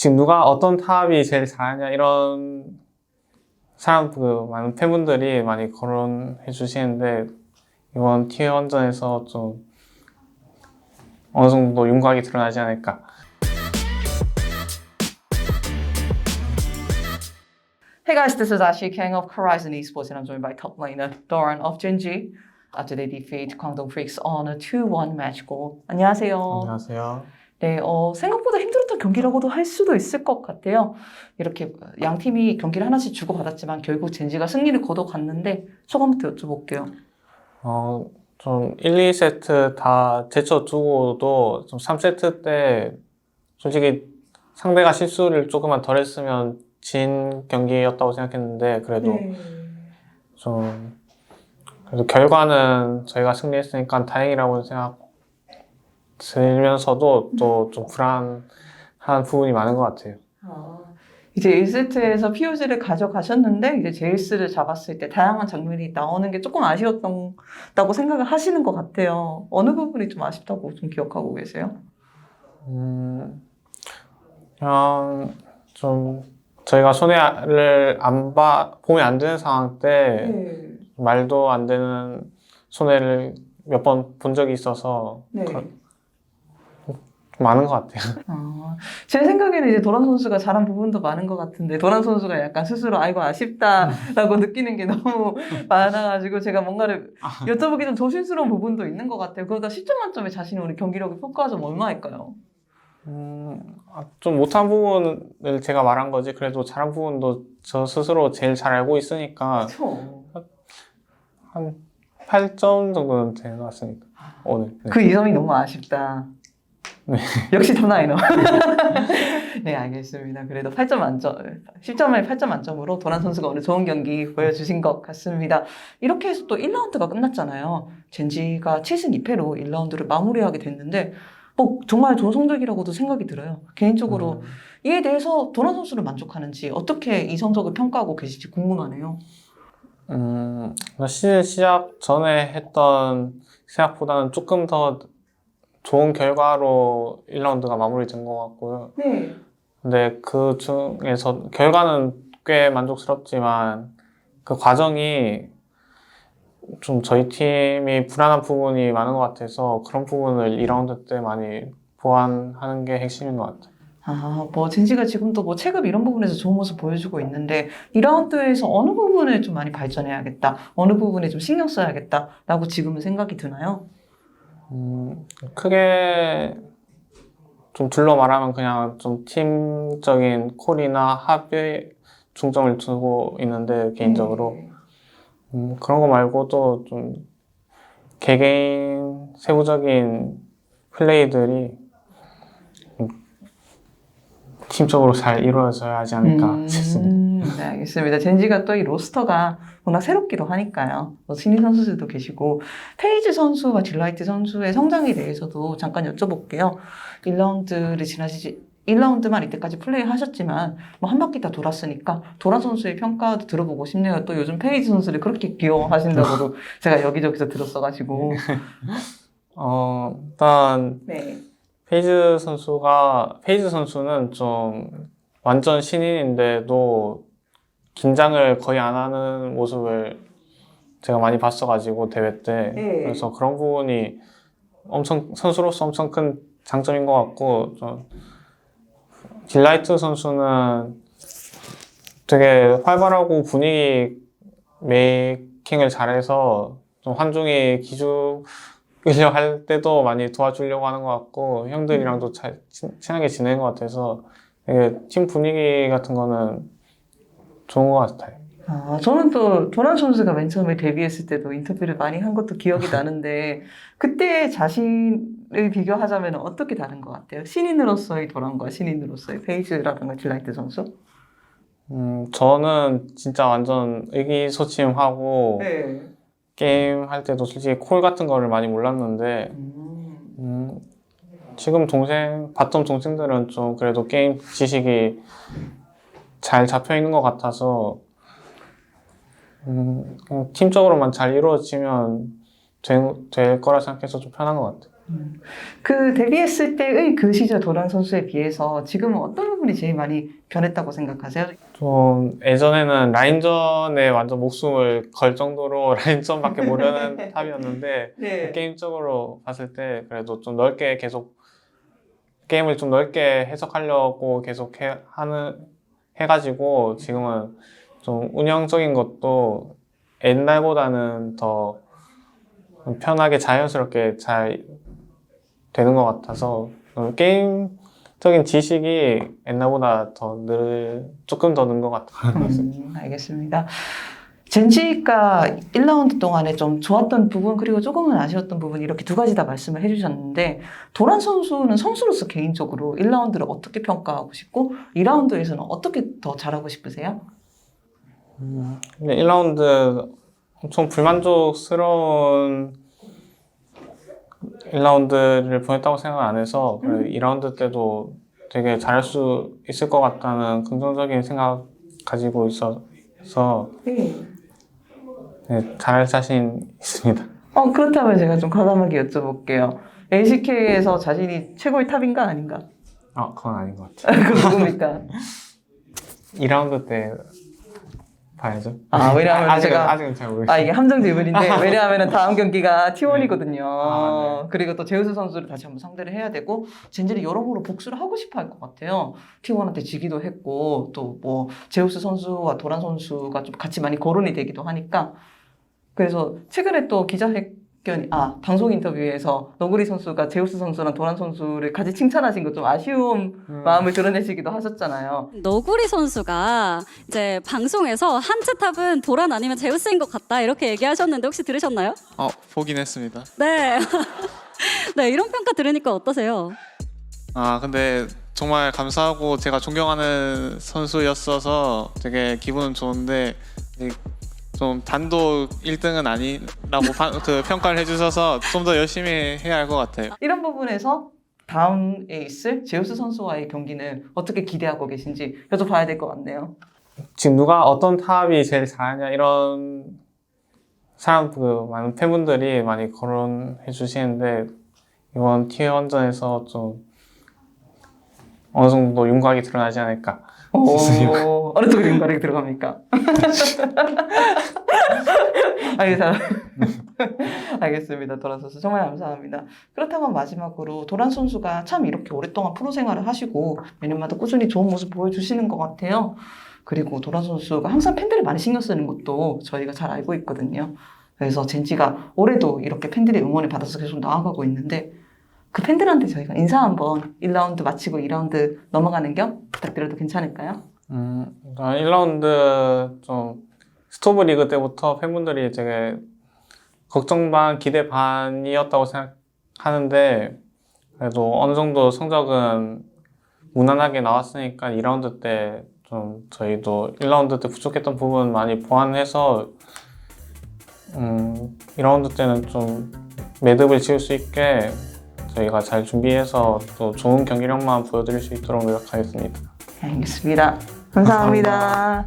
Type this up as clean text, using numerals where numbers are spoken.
지금 누가 어떤 타합이 제일 잘하냐 이런 사람 많은 팬분들이 많이 거론해 주시는데 이번 T1전에서 좀 어느 정도 윤곽이 드러나지 않을까. Hey guys, this is Ashi, King of Horizon Esports, and I'm joined by top laner Doran of Genji after they defeat Kwangdong Freaks on a 2-1 match goal. 안녕하세요. 안녕하세요. 네, 생각보다 힘들었던 경기라고도 할 수도 있을 것 같아요. 이렇게 양 팀이 경기를 하나씩 주고받았지만 결국 젠지가 승리를 거둬갔는데 소감부터 여쭤볼게요. 좀 1, 2세트 다 제쳐두고도 좀 3세트 때 솔직히 상대가 실수를 조금만 덜 했으면 진 경기였다고 생각했는데 그래도 그래도 결과는 저희가 승리했으니까 다행이라고 생각 들면서도 또 좀 불안한 부분이 많은 것 같아요. 이제 1세트에서 POG를 가져가셨는데 이제 제이스를 잡았을 때 다양한 장면이 나오는 게 조금 아쉬웠다고 생각을 하시는 것 같아요. 어느 부분이 좀 아쉽다고 좀 기억하고 계세요? 그냥 좀 저희가 손해를 보면 안 되는 상황 때 말도 안 되는 손해를 몇 번 본 적이 있어서 많은 것 같아요. 제 생각에는 이제 도란 선수가 잘한 부분도 많은 것 같은데 도란 선수가 약간 스스로 아이고 아쉽다라고 느끼는 게 너무 많아가지고 제가 뭔가를 여쭤보기 좀 조심스러운 부분도 있는 것 같아요. 그러다 10점 만점에 자신의 우리 경기력을 평가하자면 얼마일까요? 좀 못한 부분을 제가 말한 거지 그래도 잘한 부분도 저 스스로 제일 잘 알고 있으니까 그쵸. 한 8점 정도는 되는 것 같으니까 오늘. 네. 그 2점이 너무 아쉽다. 네. 역시 톱라이너. 네, 알겠습니다. 그래도 8점 만점, 10점에 8점 만점으로 도란 선수가 오늘 좋은 경기 보여주신 것 같습니다. 이렇게 해서 또 1라운드가 끝났잖아요. 젠지가 7승 2패로 1라운드를 마무리하게 됐는데 정말 좋은 성적이라고도 생각이 들어요. 개인적으로 이에 대해서 도란 선수를 만족하는지 어떻게 이 성적을 평가하고 계실지 궁금하네요. 시즌 시작 전에 했던 생각보다는 조금 더 좋은 결과로 1라운드가 마무리된 것 같고요. 네. 근데 그 중에서 결과는 꽤 만족스럽지만 그 과정이 좀 저희 팀이 불안한 부분이 많은 것 같아서 그런 부분을 2라운드 때 많이 보완하는 게 핵심인 것 같아요. 젠지가 지금도 체급 이런 부분에서 좋은 모습 보여주고 있는데 2라운드에서 어느 부분을 좀 많이 발전해야겠다, 어느 부분에 좀 신경 써야겠다라고 지금은 생각이 드나요? 크게 좀 둘러 말하면 그냥 좀 팀적인 콜이나 합의에 중점을 두고 있는데 개인적으로 그런 거 말고도 좀 개개인 세부적인 플레이들이 팀적으로 잘 이루어져야 하지 않을까 싶습니다. 네, 알겠습니다. 젠지가 또 이 로스터가 워낙 새롭기도 하니까요. 신인 선수들도 계시고 페이지 선수와 딜라이트 선수의 성장에 대해서도 잠깐 여쭤볼게요. 1라운드만 이때까지 플레이하셨지만 한 바퀴 다 돌았으니까 도란 선수의 평가도 들어보고 싶네요. 또 요즘 페이지 선수를 그렇게 귀여워하신다고도 제가 여기저기서 들었어가지고. 일단 네. 페이즈 선수는 좀 완전 신인인데도 긴장을 거의 안 하는 모습을 제가 많이 봤어가지고 대회 때 그래서 그런 부분이 선수로서 엄청 큰 장점인 것 같고 딜라이트 선수는 되게 활발하고 분위기 메이킹을 잘해서 좀 환중이 기죽으려 할 때도 많이 도와주려고 하는 것 같고 형들이랑도 잘 친하게 지내는 것 같아서 되게 팀 분위기 같은 거는 좋은 것 같아요. 저는 또 도란 선수가 맨 처음에 데뷔했을 때도 인터뷰를 많이 한 것도 기억이 나는데 그때 자신을 비교하자면 어떻게 다른 것 같아요? 신인으로서의 도란과 신인으로서의 페이지라든가 딜라이트 선수? 저는 진짜 완전 의기소침하고 게임 할 때도 솔직히 콜 같은 거를 많이 몰랐는데 지금 바텀 동생들은 좀 그래도 게임 지식이 잘 잡혀 있는 것 같아서 그냥 팀적으로만 잘 이루어지면 될 거라 생각해서 좀 편한 것 같아요. 그 데뷔했을 때의 그 시절 도란 선수에 비해서 지금은 어떤 부분이 제일 많이 변했다고 생각하세요? 좀 예전에는 라인전에 완전 목숨을 걸 정도로 라인전밖에 모르는 탑이었는데 네. 게임적으로 봤을 때 그래도 좀 넓게 계속 게임을 좀 넓게 해석하려고 계속 해가지고 지금은 좀 운영적인 것도 옛날보다는 더 편하게 자연스럽게 잘 되는 것 같아서 게임적인 지식이 옛날보다 조금 더 는 것 같아요. 알겠습니다. 젠지가 1라운드 동안에 좀 좋았던 부분 그리고 조금은 아쉬웠던 부분 이렇게 두 가지 다 말씀을 해주셨는데 도란 선수는 선수로서 개인적으로 1라운드를 어떻게 평가하고 싶고 2라운드에서는 어떻게 더 잘하고 싶으세요? 1라운드 엄청 불만족스러운 1라운드를 보냈다고 생각 안 해서 2라운드 때도 되게 잘할 수 있을 것 같다는 긍정적인 생각 가지고 있어서 네, 잘할 자신 있습니다. 그렇다면 제가 좀 과감하게 여쭤볼게요. LCK에서 자신이 최고의 탑인가 아닌가? 그건 아닌 것 같아요. 그건 누굽니까? 2라운드 때 봐야죠. 왜냐하면 아직은 잘 모르겠어요. 이게 함정 질문인데, 왜냐하면 다음 경기가 T1이거든요. 네. 그리고 또 제우스 선수를 다시 한번 상대를 해야 되고, 젠지를 여러모로 복수를 하고 싶어 할 것 같아요. T1한테 지기도 했고, 또 뭐, 제우스 선수와 도란 선수가 좀 같이 많이 거론이 되기도 하니까, 그래서 최근에 또 방송 인터뷰에서 너구리 선수가 제우스 선수랑 도란 선수를 같이 칭찬하신 거 좀 아쉬운 마음을 드러내시기도 하셨잖아요. 너구리 선수가 이제 방송에서 한츠탑은 도란 아니면 제우스인 것 같다 이렇게 얘기하셨는데 혹시 들으셨나요? 보긴 했습니다. 네. 네, 이런 평가 들으니까 어떠세요? 근데 정말 감사하고 제가 존경하는 선수였어서 되게 기분은 좋은데 좀 단독 1등은 아니라고 평가를 해주셔서 좀 더 열심히 해야 할 것 같아요. 이런 부분에서 다음에 있을 제우스 선수와의 경기는 어떻게 기대하고 계신지 여쭤봐야 될 것 같네요. 지금 누가 어떤 탑이 제일 잘하냐 이런 많은 팬분들이 많이 거론해 주시는데 이번 T1전에서 좀 어느 정도 윤곽이 드러나지 않을까. 어느 쪽으로 윤곽이 들어갑니까? 알겠습니다. 도란 선수 정말 감사합니다. 그렇다면 마지막으로 도란 선수가 참 이렇게 오랫동안 프로 생활을 하시고 매년마다 꾸준히 좋은 모습 보여주시는 것 같아요. 그리고 도란 선수가 항상 팬들을 많이 신경 쓰는 것도 저희가 잘 알고 있거든요. 그래서 젠지가 올해도 이렇게 팬들의 응원을 받아서 계속 나아가고 있는데 그 팬들한테 저희가 인사 한번 1라운드 마치고 2라운드 넘어가는 겸 부탁드려도 괜찮을까요? 1라운드 좀 스토브 리그 때부터 팬분들이 되게 걱정 반 기대 반이었다고 생각하는데 그래도 어느 정도 성적은 무난하게 나왔으니까 2라운드 때 좀 저희도 1라운드 때 부족했던 부분 많이 보완해서 2라운드 때는 좀 매듭을 지을 수 있게 저희가 잘 준비해서 또 좋은 경기력만 보여드릴 수 있도록 노력하겠습니다. 알겠습니다. 감사합니다.